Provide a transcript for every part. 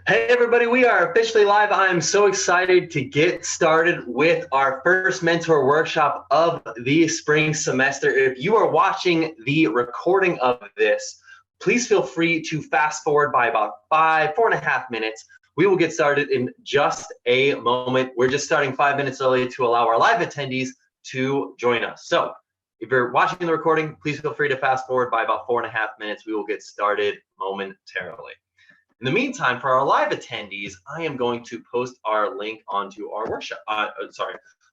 Hey everybody, we are officially live. I'm so excited to get started with our first mentor workshop of the spring semester. If you are watching the recording of this, please feel free to fast forward by about 4.5 minutes. We will get started in just a moment. We're just starting 5 minutes early to allow our live attendees to join us. So if you're watching the recording, please feel free to fast forward by about 4.5 minutes. We will get started momentarily. In the meantime, for our live attendees, I am going to post our link onto our workshop. I'm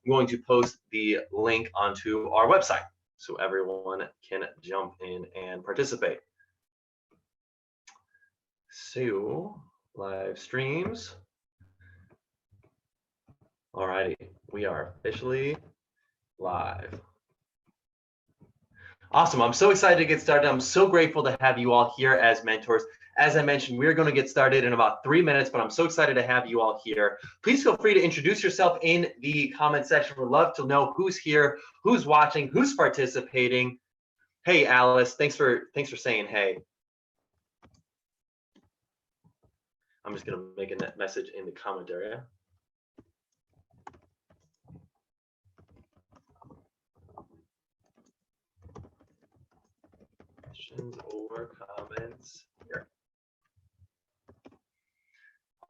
going to post the link onto our website so everyone can jump in and participate. So, live streams. Alrighty, we are officially live. Awesome, I'm so excited to get started. I'm so grateful to have you all here as mentors. As I mentioned, we're going to get started in about 3 minutes, but I'm so excited to have you all here. Please feel free to introduce yourself in the comment section. We'd love to know who's here, who's watching, who's participating. Hey, Alice, thanks for saying hey. I'm just going to make a message in the comment area. Questions or comments here.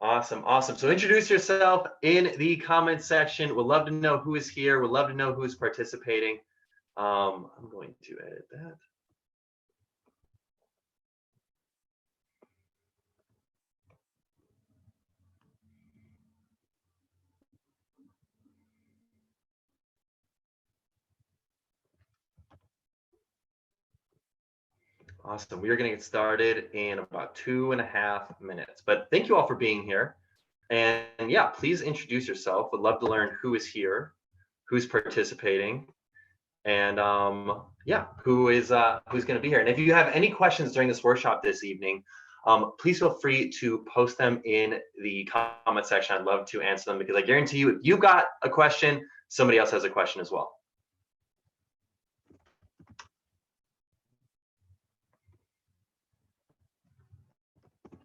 Awesome. So introduce yourself in the comment section. We'd love to know who is here. We'd love to know who is participating. I'm going to edit that. Awesome. We are going to get started in about 2.5 minutes. But thank you all for being here. And yeah, please introduce yourself. Would love to learn who is here, who's participating, and yeah, who's going to be here. And if you have any questions during this workshop this evening, please feel free to post them in the comment section. I'd love to answer them because I guarantee you, if you got a question, somebody else has a question as well.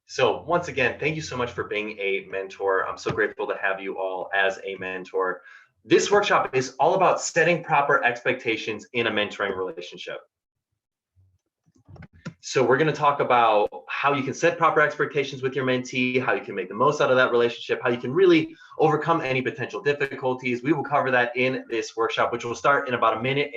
So once again, thank you so much for being a mentor. I'm so grateful to have you all as a mentor. This workshop is all about setting proper expectations in a mentoring relationship. So we're going to talk about how you can set proper expectations with your mentee, how you can make the most out of that relationship, how you can really overcome any potential difficulties. We will cover that in this workshop, which will start in about 1.5 minutes.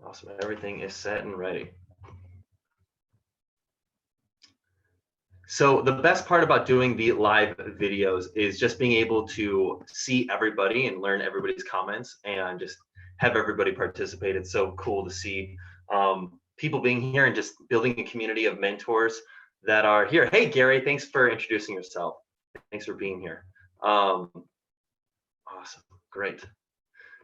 Awesome, everything is set and ready. So the best part about doing the live videos is just being able to see everybody and learn everybody's comments and just have everybody participate. It's so cool to see people being here and just building a community of mentors that are here. Hey, Gary, thanks for introducing yourself. Thanks for being here. Awesome, great.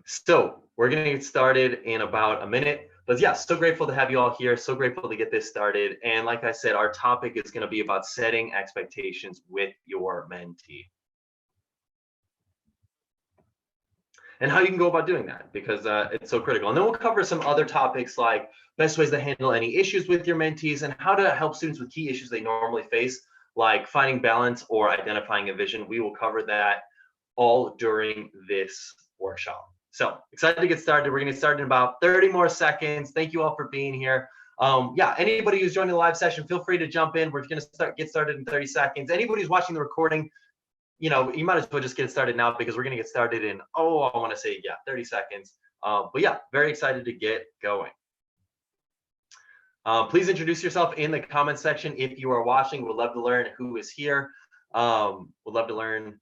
So we're gonna get started in about 1 minute. But yeah, so grateful to have you all here. So grateful to get this started. And like I said, our topic is going to be about setting expectations with your mentee. And how you can go about doing that, because it's so critical. And then we'll cover some other topics like best ways to handle any issues with your mentees and how to help students with key issues they normally face, like finding balance or identifying a vision. We will cover that all during this workshop. So excited to get started. We're going to get started in about 30 more seconds. Thank you all for being here. Yeah, anybody who's joining the live session, feel free to jump in. We're going to get started in 30 seconds. Anybody who's watching the recording, you know, you might as well just get started now because we're going to get started in, I want to say, 30 seconds. But yeah, very excited to get going. Please introduce yourself in the comment section if you are watching. We'd love to learn who is here. We'd love to learn,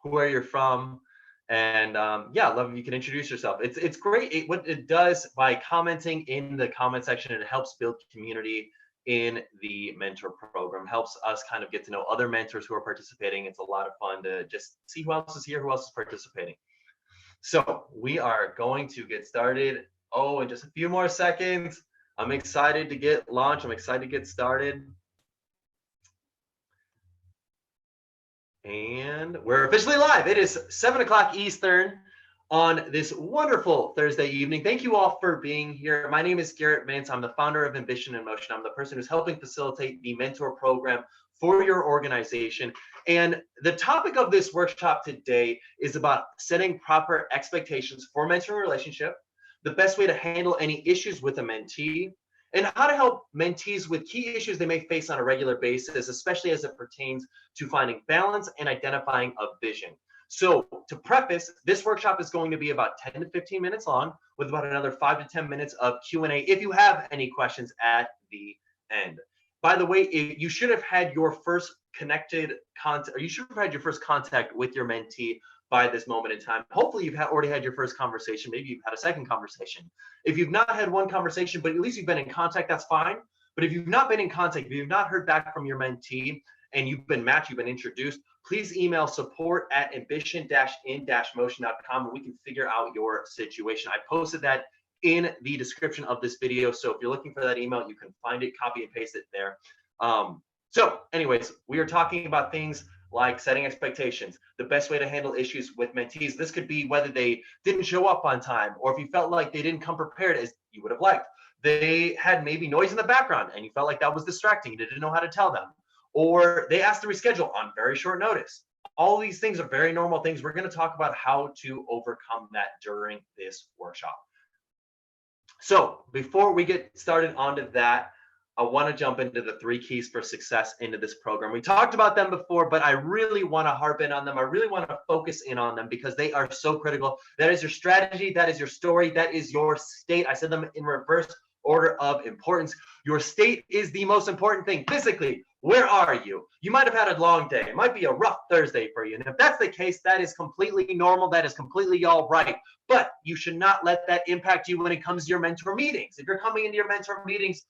who are you from? And love if you can introduce yourself. It's great. What it does by commenting in the comment section, it helps build community in the mentor program, helps us kind of get to know other mentors who are participating. It's a lot of fun to just see who else is here, who else is participating. So we are going to get started. In just a few more seconds. I'm excited to get launched. I'm excited to get started. And we're officially live. It is 7 o'clock Eastern on this wonderful Thursday evening. Thank you all for being here. My name is Garrett Mintz. I'm the founder of Ambition in Motion. I'm the person who's helping facilitate the mentor program for your organization. And the topic of this workshop today is about setting proper expectations for mentoring relationship, the best way to handle any issues with a mentee, and how to help mentees with key issues they may face on a regular basis, especially as it pertains to finding balance and identifying a vision. So to preface, this workshop is going to be about 10 to 15 minutes long with about another 5 to 10 minutes of Q&A if you have any questions at the end. By the way, you should have had your first contact with your mentee by this moment in time. Hopefully you've already had your first conversation. Maybe you've had a second conversation. If you've not had one conversation, but at least you've been in contact, that's fine. But if you've not been in contact, if you've not heard back from your mentee and you've been matched, you've been introduced, please email support@ambition-in-motion.com and we can figure out your situation. I posted that in the description of this video. So if you're looking for that email, you can find it, copy and paste it there. So anyways, we are talking about things like setting expectations, the best way to handle issues with mentees. This could be whether they didn't show up on time, or if you felt like they didn't come prepared as you would have liked. They had maybe noise in the background and you felt like that was distracting. You didn't know how to tell them. Or they asked to reschedule on very short notice. All these things are very normal things. We're going to talk about how to overcome that during this workshop. So before we get started onto that, I want to jump into the 3 keys for success into this program. We talked about them before, but I really want to harp in on them. I really want to focus in on them because they are so critical. That is your strategy. That is your story. That is your state. I said them in reverse order of importance. Your state is the most important thing. Physically, where are you? You might have had a long day. It might be a rough Thursday for you. And if that's the case, that is completely normal. That is completely all right. But you should not let that impact you when it comes to your mentor meetings. If you're coming into your mentor meetings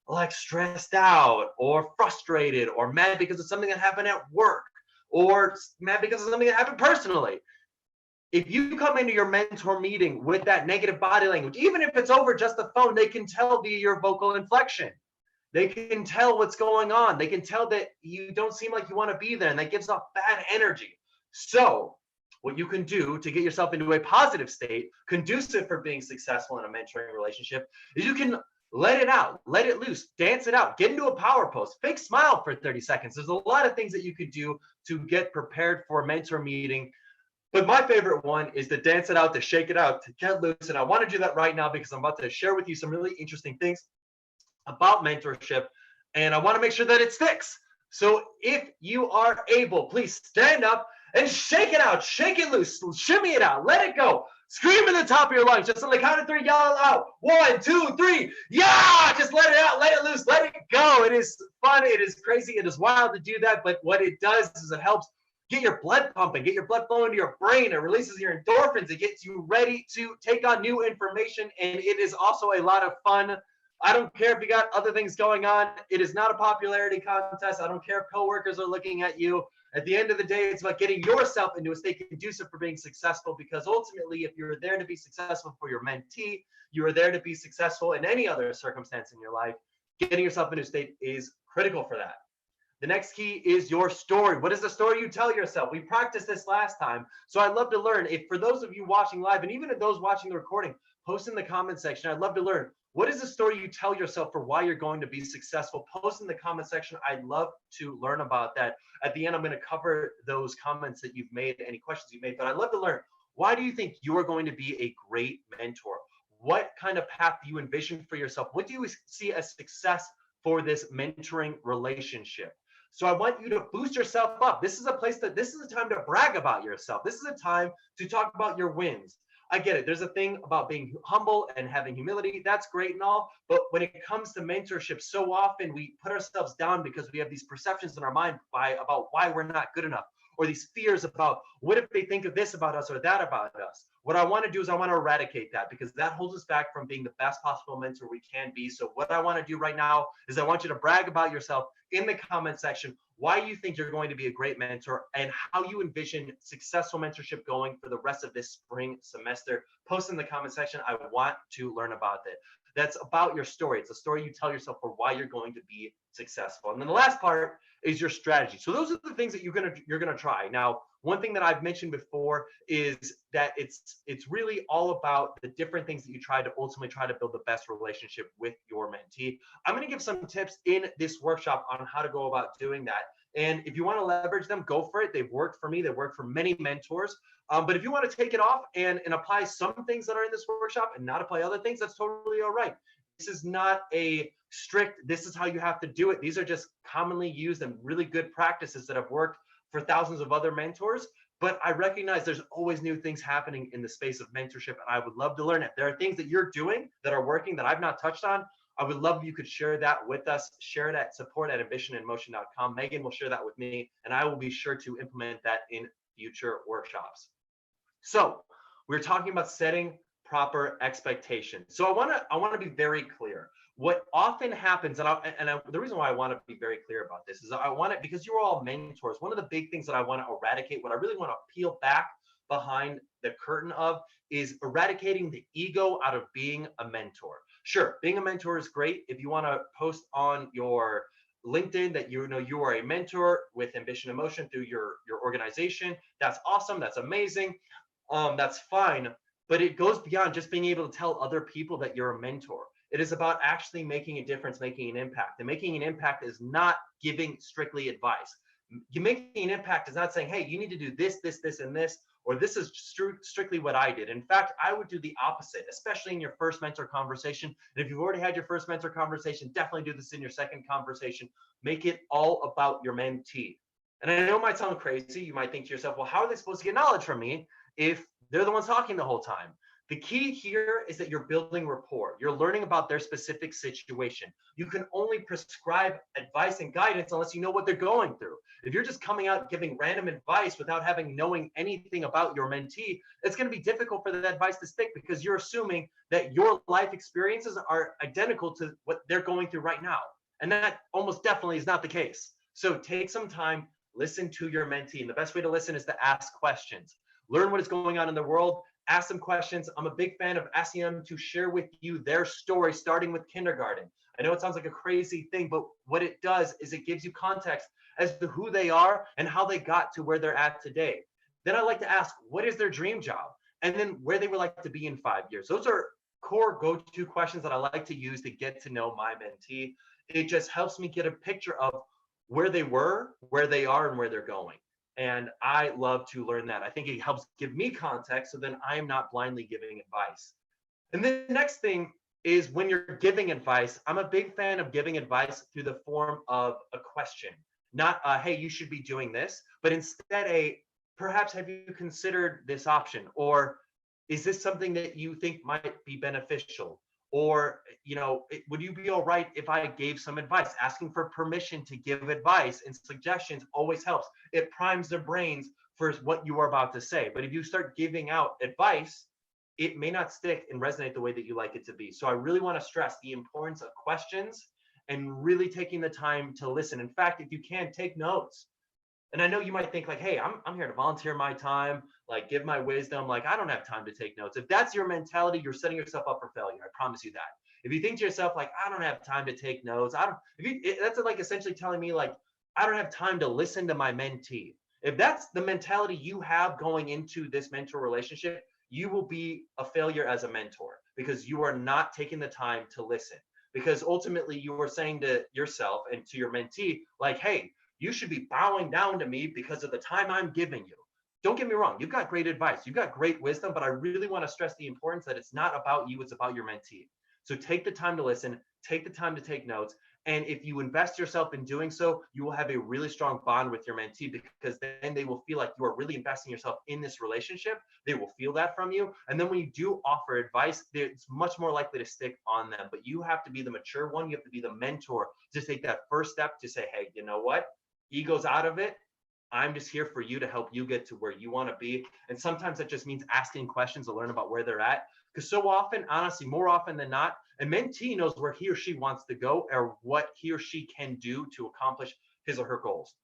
like stressed out or frustrated or mad because of something that happened at work or mad because of something that happened personally, if you come into your mentor meeting with that negative body language, even if it's over just the phone, they can tell via your vocal inflection. They can tell what's going on. They can tell that you don't seem like you want to be there, and that gives off bad energy. So what you can do to get yourself into a positive state, conducive for being successful in a mentoring relationship, is you can let it out, let it loose, dance it out, get into a power pose, fake smile for 30 seconds. There's a lot of things that you could do to get prepared for a mentor meeting. But my favorite one is to dance it out, to shake it out, to get loose. And I want to do that right now because I'm about to share with you some really interesting things about mentorship, and I want to make sure that it sticks. So if you are able, please stand up and shake it out, shake it loose, shimmy it out, let it go. Scream at the top of your lungs, just on the count of 3, yell out, 1, 2, 3, yeah! Just let it out, let it loose, let it go. It is fun, it is crazy, it is wild to do that, but what it does is it helps get your blood pumping, get your blood flowing to your brain. It releases your endorphins, it gets you ready to take on new information, and it is also a lot of fun. I don't care if you got other things going on. It is not a popularity contest. I don't care if coworkers are looking at you. At the end of the day, it's about getting yourself into a state conducive for being successful, because ultimately, if you're there to be successful for your mentee, you are there to be successful in any other circumstance in your life. Getting yourself into a state is critical for that. The next key is your story. What is the story you tell yourself? We practiced this last time, so I'd love to learn. If for those of you watching live, and even if those watching the recording, post in the comment section. I'd love to learn. What is the story you tell yourself for why you're going to be successful? Post in the comment section. I'd love to learn about that. At the end, I'm going to cover those comments that you've made, any questions you've made, but I'd love to learn. Why do you think you are going to be a great mentor? What kind of path do you envision for yourself? What do you see as success for this mentoring relationship? So I want you to boost yourself up. This is a time to brag about yourself. This is a time to talk about your wins. I get it. There's a thing about being humble and having humility. That's great and all. But when it comes to mentorship, so often we put ourselves down because we have these perceptions in our mind about why we're not good enough, or these fears about what if they think of this about us or that about us. What I want to do is I want to eradicate that, because that holds us back from being the best possible mentor we can be. So what I want to do right now is I want you to brag about yourself in the comment section, why you think you're going to be a great mentor, and how you envision successful mentorship going for the rest of this spring semester. Post in the comment section. I want to learn about it. That's about your story. It's a story you tell yourself for why you're going to be successful. And then the last part is your strategy. So those are the things that you're gonna try. Now, one thing that I've mentioned before is that it's really all about the different things that you try to ultimately try to build the best relationship with your mentee. I'm going to give some tips in this workshop on how to go about doing that. And if you want to leverage them, go for it. They've worked for me. They've worked for many mentors. But if you want to take it off and apply some things that are in this workshop and not apply other things, that's totally all right. This is not a strict, this is how you have to do it. These are just commonly used and really good practices that have worked for thousands of other mentors. But I recognize there's always new things happening in the space of mentorship, and I would love to learn it. There are things that you're doing that are working that I've not touched on. I would love if you could share that with us. Share it at support@ambitioninmotion.com. Megan will share that with me, and I will be sure to implement that in future workshops. So we're talking about setting proper expectations. So I want to be very clear. What often happens, the reason why I want to be very clear about this is I want it because you're all mentors. One of the big things that I want to eradicate, what I really want to peel back behind the curtain of, is eradicating the ego out of being a mentor. Sure, being a mentor is great. If you want to post on your LinkedIn that you know you are a mentor with Ambition in Motion through your organization, that's awesome. That's amazing. That's fine. But it goes beyond just being able to tell other people that you're a mentor. It is about actually making a difference, making an impact. And making an impact is not giving strictly advice. Making an impact is not saying, hey, you need to do this, this, this, and this, or this is strictly what I did. In fact, I would do the opposite, especially in your first mentor conversation. And if you've already had your first mentor conversation, definitely do this in your second conversation. Make it all about your mentee. And I know it might sound crazy. You might think to yourself, well, how are they supposed to get knowledge from me if they're the ones talking the whole time? The key here is that you're building rapport. You're learning about their specific situation. You can only prescribe advice and guidance unless you know what they're going through. If you're just coming out giving random advice without knowing anything about your mentee, it's going to be difficult for that advice to stick because you're assuming that your life experiences are identical to what they're going through right now. And that almost definitely is not the case. So take some time, listen to your mentee. And the best way to listen is to ask questions. Learn what is going on in the world. Ask them questions. I'm a big fan of asking them to share with you their story, starting with kindergarten. I know it sounds like a crazy thing, but what it does is it gives you context as to who they are and how they got to where they're at today. Then I like to ask, what is their dream job? And then where they would like to be in 5 years. Those are core go-to questions that I like to use to get to know my mentee. It just helps me get a picture of where they were, where they are, and where they're going. And I love to learn that. I think it helps give me context so then I am not blindly giving advice. And then the next thing is when you're giving advice, I'm a big fan of giving advice through the form of a question. Not, hey, you should be doing this, but instead perhaps have you considered this option? Or is this something that you think might be beneficial? Or, would you be all right if I gave some advice? Asking for permission to give advice and suggestions always helps. It primes their brains for what you are about to say. But if you start giving out advice, it may not stick and resonate the way that you like it to be. So I really want to stress the importance of questions and really taking the time to listen. In fact, if you can, take notes. And I know you might think like, hey, I'm here to volunteer my time, like give my wisdom. Like, I don't have time to take notes. If that's your mentality, you're setting yourself up for failure. I promise you that. If you think to yourself, like, I don't have time to take notes, that's like essentially telling me like, I don't have time to listen to my mentee. If that's the mentality you have going into this mentor relationship, you will be a failure as a mentor because you are not taking the time to listen. Because ultimately you are saying to yourself and to your mentee, like, hey, you should be bowing down to me because of the time I'm giving you. Don't get me wrong. You've got great advice. You've got great wisdom, but I really want to stress the importance that it's not about you. It's about your mentee. So take the time to listen, take the time to take notes. And if you invest yourself in doing so, you will have a really strong bond with your mentee because then they will feel like you are really investing yourself in this relationship. They will feel that from you. And then when you do offer advice, it's much more likely to stick on them. But you have to be the mature one. You have to be the mentor to take that first step to say, hey, you know what? Ego's out of it. I'm just here for you to help you get to where you want to be. And sometimes that just means asking questions to learn about where they're at. Because so often, honestly, more often than not, a mentee knows where he or she wants to go or what he or she can do to accomplish his or her goals.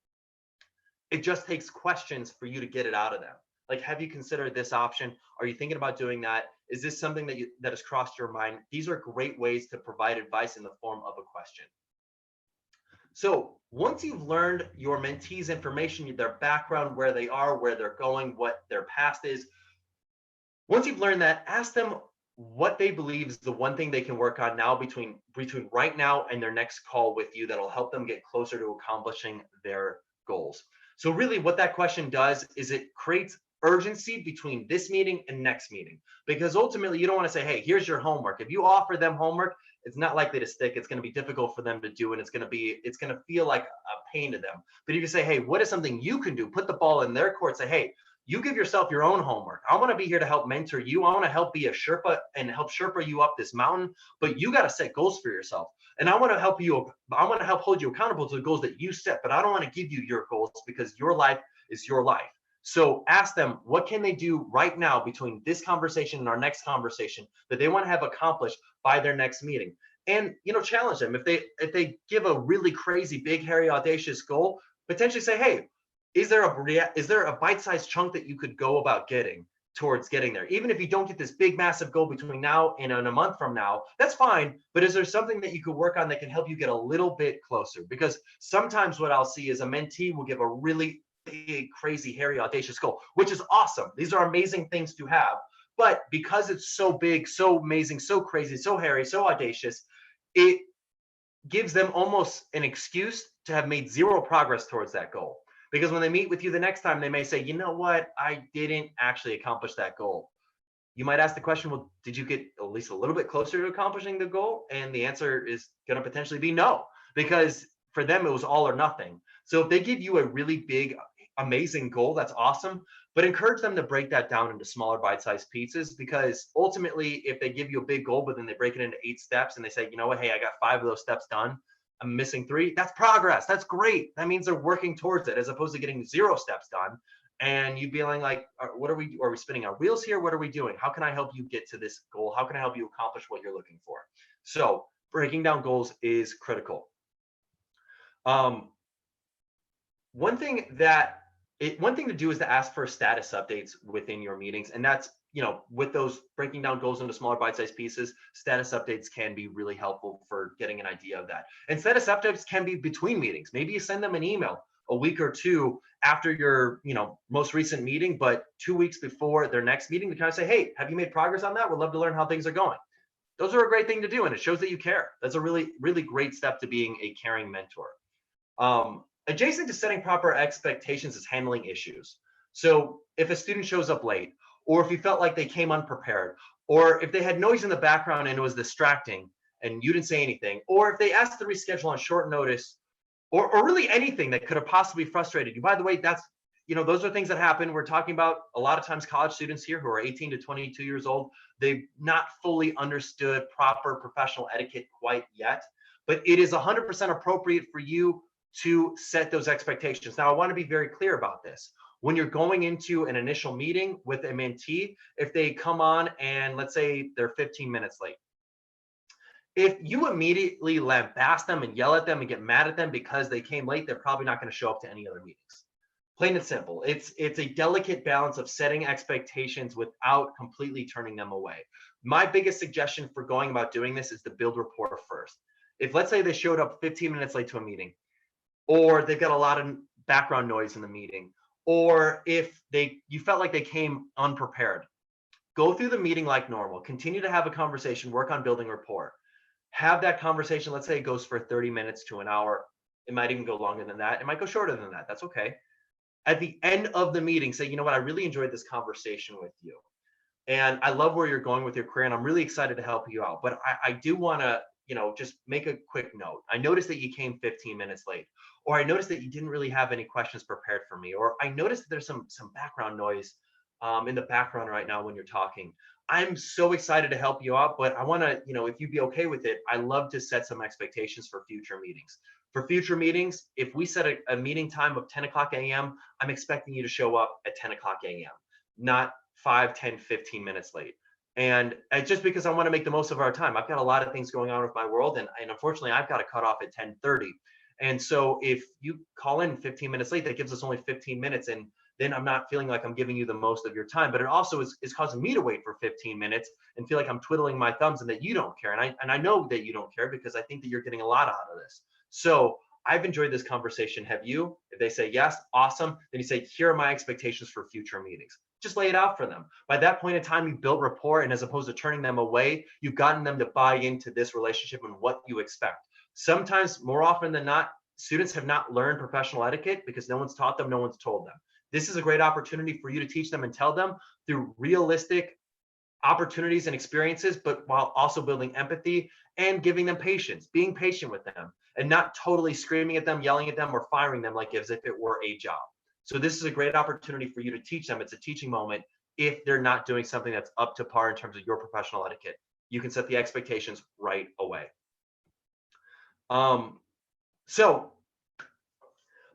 It just takes questions for you to get it out of them. Like, have you considered this option? Are you thinking about doing that? Is this something that has crossed your mind? These are great ways to provide advice in the form of a question. So once you've learned your mentees information, their background, where they are, where they're going, what their past is, once you've learned that, ask them what they believe is the one thing they can work on now between right now and their next call with you that'll help them get closer to accomplishing their goals. So really what that question does is it creates urgency between this meeting and next meeting, because ultimately you don't want to say, hey, here's your homework. If you offer them homework, it's not likely to stick. It's going to be difficult for them to do, and it's going to feel like a pain to them. But if you say, hey, what is something you can do, put the ball in their court, say, hey, you give yourself your own homework. I want to be here to help mentor you. I want to help be a Sherpa and help Sherpa you up this mountain, but you got to set goals for yourself. And I want to help hold you accountable to the goals that you set, but I don't want to give you your goals because your life is your life. So ask them, what can they do right now between this conversation and our next conversation that they want to have accomplished by their next meeting? And, challenge them. If they give a really crazy, big, hairy, audacious goal, potentially say, hey, is there a bite-sized chunk that you could go about getting towards getting there? Even if you don't get this big, massive goal between now and in a month from now, that's fine. But is there something that you could work on that can help you get a little bit closer? Because sometimes what I'll see is a mentee will give a really big, crazy, hairy, audacious goal, which is awesome. These are amazing things to have. But because it's so big, so amazing, so crazy, so hairy, so audacious, it gives them almost an excuse to have made zero progress towards that goal. Because when they meet with you the next time, they may say, you know what, I didn't actually accomplish that goal. You might ask the question, well, did you get at least a little bit closer to accomplishing the goal? And the answer is going to potentially be no, because for them, it was all or nothing. So if they give you a really big, amazing goal, that's awesome. But encourage them to break that down into smaller bite-sized pieces, because ultimately, if they give you a big goal, but then they break it into 8 steps and they say, you know what, hey, I got 5 of those steps done, I'm missing 3, that's progress. That's great. That means they're working towards it, as opposed to getting 0 steps done and you feeling like, what are we spinning our wheels here? What are we doing? How can I help you get to this goal? How can I help you accomplish what you're looking for? So breaking down goals is critical. One thing to do is to ask for status updates within your meetings, and that's, with those breaking down goals into smaller bite-sized pieces, status updates can be really helpful for getting an idea of that. And status updates can be between meetings. Maybe you send them an email a week or two after your, most recent meeting, but 2 weeks before their next meeting to kind of say, hey, have you made progress on that? We'd love to learn how things are going. Those are a great thing to do, and it shows that you care. That's a really, really great step to being a caring mentor. Adjacent to setting proper expectations is handling issues. So if a student shows up late, or if you felt like they came unprepared, or if they had noise in the background and it was distracting and you didn't say anything, or if they asked to reschedule on short notice, or really anything that could have possibly frustrated you. By the way, that's, those are things that happen. We're talking about a lot of times college students here who are 18 to 22 years old. They've not fully understood proper professional etiquette quite yet, but it is 100% appropriate for you to set those expectations. Now, I want to be very clear about this. When you're going into an initial meeting with a mentee, if they come on and let's say they're 15 minutes late, if you immediately lambast them and yell at them and get mad at them because they came late, they're probably not going to show up to any other meetings. Plain and simple. It's a delicate balance of setting expectations without completely turning them away. My biggest suggestion for going about doing this is to build rapport first. If let's say they showed up 15 minutes late to a meeting, or they've got a lot of background noise in the meeting, or if you felt like they came unprepared, go through the meeting like normal, continue to have a conversation, work on building rapport. Have that conversation, let's say it goes for 30 minutes to an hour. It might even go longer than that. It might go shorter than that. That's okay. At the end of the meeting, say, you know what, I really enjoyed this conversation with you. And I love where you're going with your career, and I'm really excited to help you out. But I do want to, just make a quick note. I noticed that you came 15 minutes late, or I noticed that you didn't really have any questions prepared for me, or I noticed that there's some background noise in the background right now when you're talking. I'm so excited to help you out, but I want to, if you'd be okay with it, I love to set some expectations for future meetings. For future meetings, if we set a meeting time of 10 o'clock a.m., I'm expecting you to show up at 10 o'clock a.m., not 5, 10, 15 minutes late. And just because I want to make the most of our time. I've got a lot of things going on with my world, and unfortunately, I've got to cut off at 10:30. And so if you call in 15 minutes late, that gives us only 15 minutes. And then I'm not feeling like I'm giving you the most of your time, but it also is causing me to wait for 15 minutes and feel like I'm twiddling my thumbs and that you don't care. And I know that you don't care because I think that you're getting a lot out of this. So I've enjoyed this conversation. Have you? If they say yes, awesome. Then you say, here are my expectations for future meetings. Just lay it out for them. By that point in time, you built rapport, and as opposed to turning them away, you've gotten them to buy into this relationship and what you expect. Sometimes, more often than not, students have not learned professional etiquette because no one's taught them, no one's told them. This is a great opportunity for you to teach them and tell them through realistic opportunities and experiences, but while also building empathy and giving them patience, being patient with them, and not totally screaming at them, yelling at them, or firing them like as if it were a job. So this is a great opportunity for you to teach them. It's a teaching moment if they're not doing something that's up to par in terms of your professional etiquette. You can set the expectations right away. So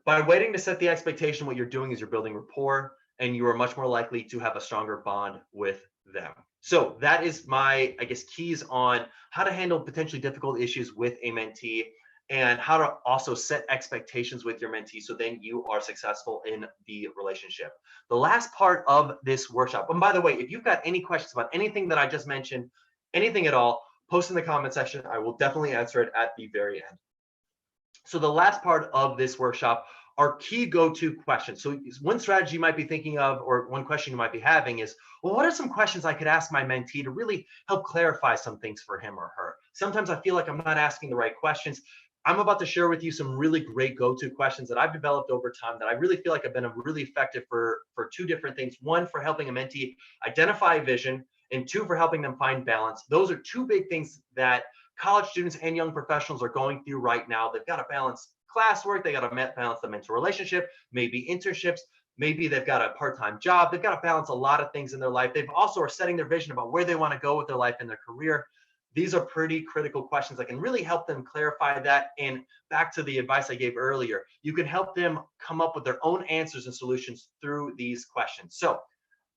by waiting to set the expectation, what you're doing is you're building rapport, and you are much more likely to have a stronger bond with them. So that is my, I guess, keys on how to handle potentially difficult issues with a mentee, and how to also set expectations with your mentee so then you are successful in the relationship. The last part of this workshop, and by the way, if you've got any questions about anything that I just mentioned, anything at all, post in the comment section. I will definitely answer it at the very end. So the last part of this workshop are key go-to questions. So one strategy you might be thinking of, or one question you might be having is, well, what are some questions I could ask my mentee to really help clarify some things for him or her? Sometimes I feel like I'm not asking the right questions. I'm about to share with you some really great go-to questions that I've developed over time that I really feel like have been really effective for two different things. One, for helping a mentee identify vision, and two, for helping them find balance. Those are two big things that college students and young professionals are going through right now. They've got to balance classwork, they got to balance the mentor relationship, maybe internships, maybe they've got a part-time job. They've got to balance a lot of things in their life. They've also are setting their vision about where they want to go with their life and their career. These are pretty critical questions that can really help them clarify that. And back to the advice I gave earlier, you can help them come up with their own answers and solutions through these questions. So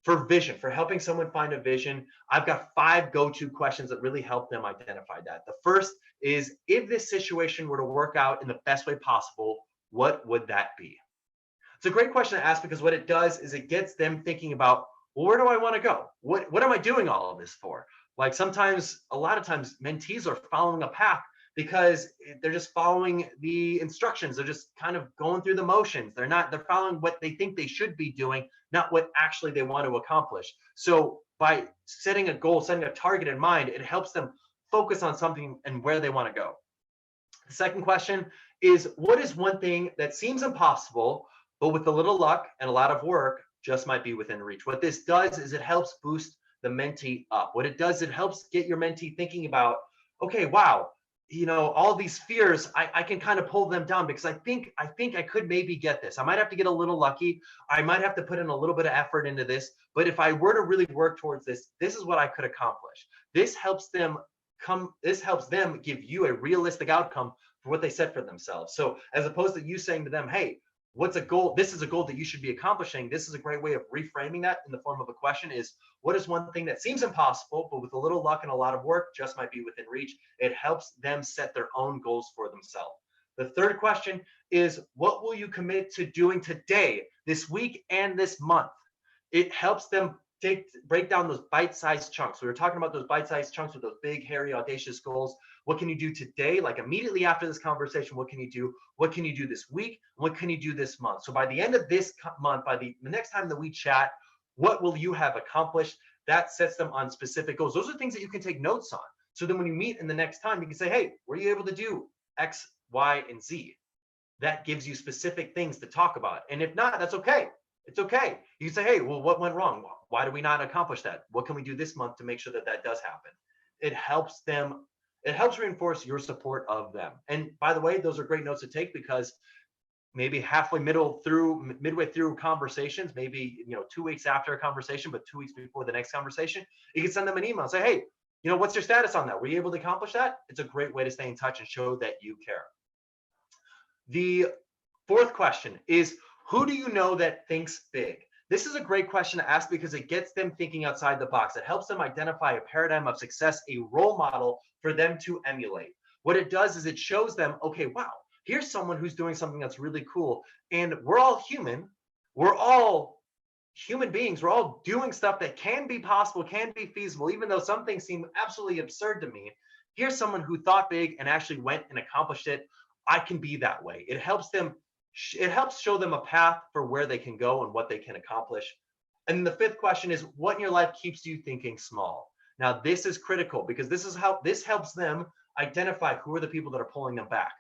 for vision, for helping someone find a vision, I've got 5 go-to questions that really help them identify that. The first is, if this situation were to work out in the best way possible, what would that be? It's a great question to ask, because what it does is it gets them thinking about, well, where do I want to go? What am I doing all of this for? Like sometimes, a lot of times, mentees are following a path because they're just following the instructions. They're just kind of going through the motions. They're following what they think they should be doing, not what actually they want to accomplish. So by setting a goal, setting a target in mind, it helps them focus on something and where they want to go. The second question is, what is one thing that seems impossible, but with a little luck and a lot of work, just might be within reach? What this does is it helps boost the mentee up. What it does, it helps get your mentee thinking about, okay, wow, all these fears, I can kind of pull them down, because I think I could maybe get this. I might have to get a little lucky. I might have to put in a little bit of effort into this. But if I were to really work towards this, this is what I could accomplish. This helps them give you a realistic outcome for what they set for themselves. So as opposed to you saying to them, hey, what's a goal? This is a goal that you should be accomplishing. This is a great way of reframing that in the form of a question is, what is one thing that seems impossible, but with a little luck and a lot of work, just might be within reach? It helps them set their own goals for themselves. The third question is, what will you commit to doing today, this week, and this month? It helps them break down those bite-sized chunks. We were talking about those bite-sized chunks with those big, hairy, audacious goals. What can you do today? Like immediately after this conversation, what can you do? What can you do this week? What can you do this month? So by the end of this month, by the next time that we chat, what will you have accomplished? That sets them on specific goals. Those are things that you can take notes on. So then when you meet in the next time, you can say, hey, were you able to do X, Y, and Z? That gives you specific things to talk about. And if not, that's okay. It's okay. You can say, hey, well, what went wrong? Why did we not accomplish that? What can we do this month to make sure that that does happen? It helps reinforce your support of them. And by the way, those are great notes to take, because maybe midway through conversations, maybe 2 weeks after a conversation, but 2 weeks before the next conversation, you can send them an email and say, hey, what's your status on that? Were you able to accomplish that? It's a great way to stay in touch and show that you care. The fourth question is, who do you know that thinks big? This is a great question to ask because it gets them thinking outside the box. It helps them identify a paradigm of success, a role model for them to emulate. What it does is it shows them, okay, wow, here's someone who's doing something that's really cool. And we're all human. We're all human beings. We're all doing stuff that can be possible, can be feasible, even though some things seem absolutely absurd to me. Here's someone who thought big and actually went and accomplished it. I can be that way. It helps show them a path for where they can go and what they can accomplish. And the fifth question is, what in your life keeps you thinking small? Now, this is critical because this helps them identify who are the people that are pulling them back.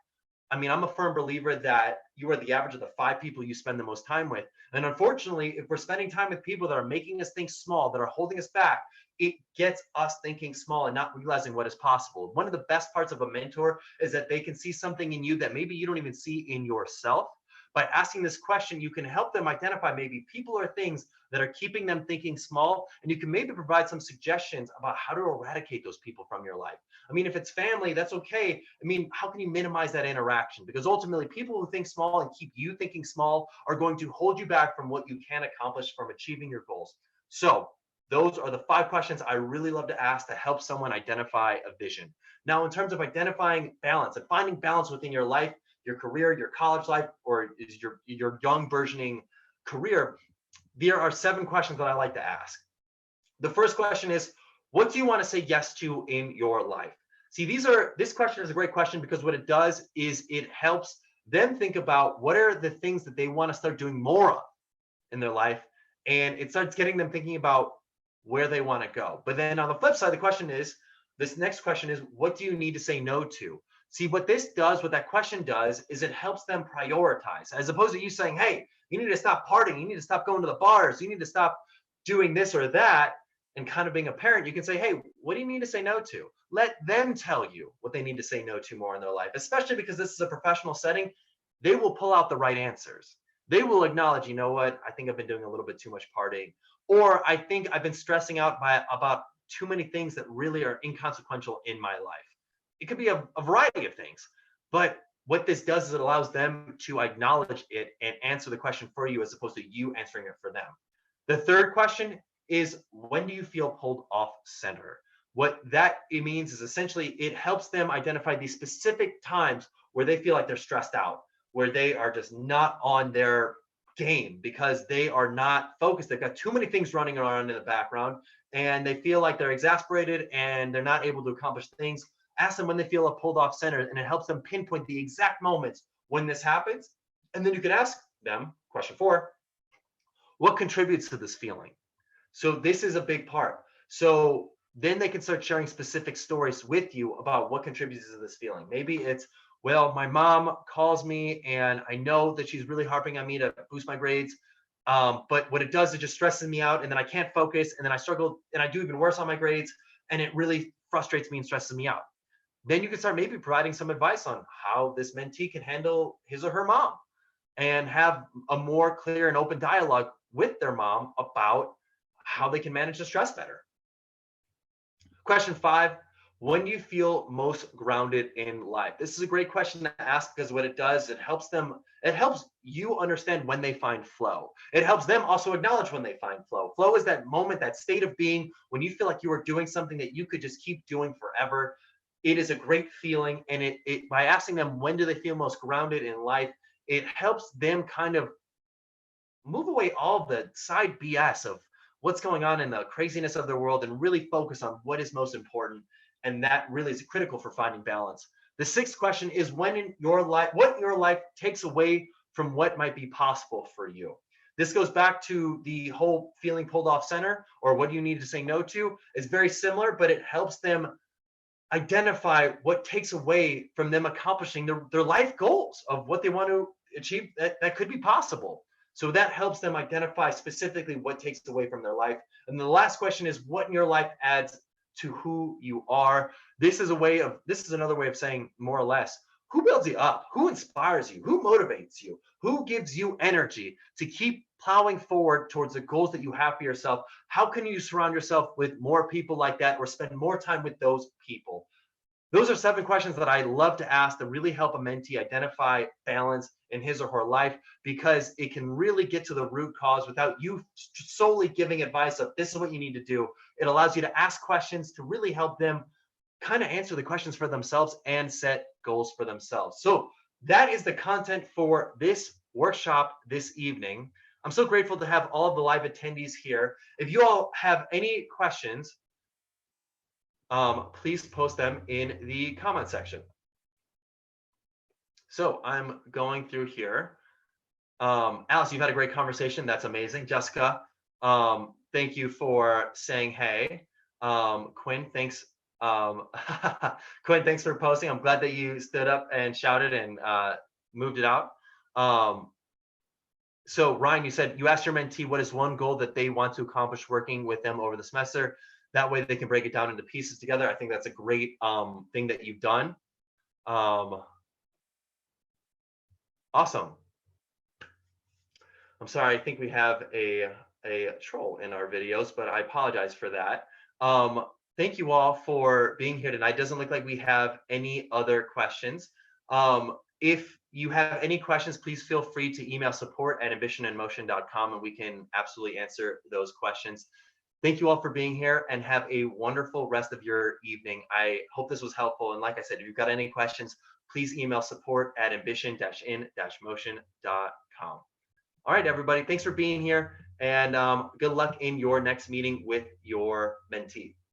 I mean, I'm a firm believer that you are the average of the 5 people you spend the most time with. And unfortunately, if we're spending time with people that are making us think small, that are holding us back, it gets us thinking small and not realizing what is possible. One of the best parts of a mentor is that they can see something in you that maybe you don't even see in yourself. By asking this question, you can help them identify maybe people or things that are keeping them thinking small, and you can maybe provide some suggestions about how to eradicate those people from your life. I mean, if it's family, that's okay. I mean, how can you minimize that interaction? Because ultimately, people who think small and keep you thinking small are going to hold you back from what you can accomplish from achieving your goals. So those are the 5 questions I really love to ask to help someone identify a vision. Now, in terms of identifying balance and finding balance within your life, your career, your college life, or is your young burgeoning career, there are 7 questions that I like to ask. The first question is, what do you want to say yes to in your life? See, this question is a great question because what it does is it helps them think about what are the things that they want to start doing more of in their life, and it starts getting them thinking about where they want to go. But then on the flip side, this next question is, what do you need to say no to? See, what that question does is it helps them prioritize, as opposed to you saying, hey, you need to stop partying, you need to stop going to the bars, you need to stop doing this or that, and kind of being a parent. You can say, hey, what do you need to say no to? Let them tell you what they need to say no to more in their life, especially because this is a professional setting. They will pull out the right answers. They will acknowledge, you know what, I think I've been doing a little bit too much partying, or I think I've been stressing out about too many things that really are inconsequential in my life. It could be a variety of things, but what this does is it allows them to acknowledge it and answer the question for you as opposed to you answering it for them. The third question is, when do you feel pulled off center? What that it means is essentially it helps them identify these specific times where they feel like they're stressed out, where they are just not on their game because they are not focused. They've got too many things running around in the background and they feel like they're exasperated and they're not able to accomplish things. Ask them when they feel pulled off center, and it helps them pinpoint the exact moments when this happens. And then you can ask them, question 4, what contributes to this feeling? So this is a big part. So then they can start sharing specific stories with you about what contributes to this feeling. Maybe it's, well, my mom calls me and I know that she's really harping on me to boost my grades. But what it does, it just stresses me out and then I can't focus and then I struggle and I do even worse on my grades and it really frustrates me and stresses me out. Then you can start maybe providing some advice on how this mentee can handle his or her mom and have a more clear and open dialogue with their mom about how they can manage the stress better. Question 5, when do you feel most grounded in life? This is a great question to ask because what it does, it helps you understand when they find flow. It helps them also acknowledge when they find flow. Flow is that moment, that state of being when you feel like you are doing something that you could just keep doing forever. It is a great feeling, and it by asking them when do they feel most grounded in life, it helps them kind of move away all the side BS of what's going on in the craziness of the world and really focus on what is most important. And that really is critical for finding balance. The 6th question is, what in your life takes away from what might be possible for you? This goes back to the whole feeling pulled off center or what you need to say no to. It's very similar, but it helps them identify what takes away from them accomplishing their life goals of what they want to achieve that could be possible. So that helps them identify specifically what takes away from their life. And the last question is, what in your life adds to who you are? This is another way of saying, more or less, who builds you up? Who inspires you? Who motivates you? Who gives you energy to keep plowing forward towards the goals that you have for yourself? How can you surround yourself with more people like that or spend more time with those people? Those are 7 questions that I love to ask to really help a mentee identify balance in his or her life, because it can really get to the root cause without you solely giving advice of this is what you need to do. It allows you to ask questions to really help them kind of answer the questions for themselves and set goals for themselves. So that is the content for this workshop this evening. I'm so grateful to have all of the live attendees here. If you all have any questions, please post them in the comment section. So I'm going through here. Alice, you've had a great conversation. That's amazing. Jessica, thank you for saying hey. Quinn, thanks. Quinn, thanks for posting. I'm glad that you stood up and shouted and moved it out. So Ryan, you said you asked your mentee what is one goal that they want to accomplish working with them over the semester. That way they can break it down into pieces together. I think that's a great thing that you've done. Awesome. I'm sorry, I think we have a troll in our videos, but I apologize for that. Thank you all for being here tonight. Doesn't look like we have any other questions. If you have any questions, please feel free to email support@ambitioninmotion.com and we can absolutely answer those questions. Thank you all for being here and have a wonderful rest of your evening. I hope this was helpful. And like I said, if you've got any questions, please email support@ambition-in-motion.com. All right, everybody, thanks for being here and good luck in your next meeting with your mentee.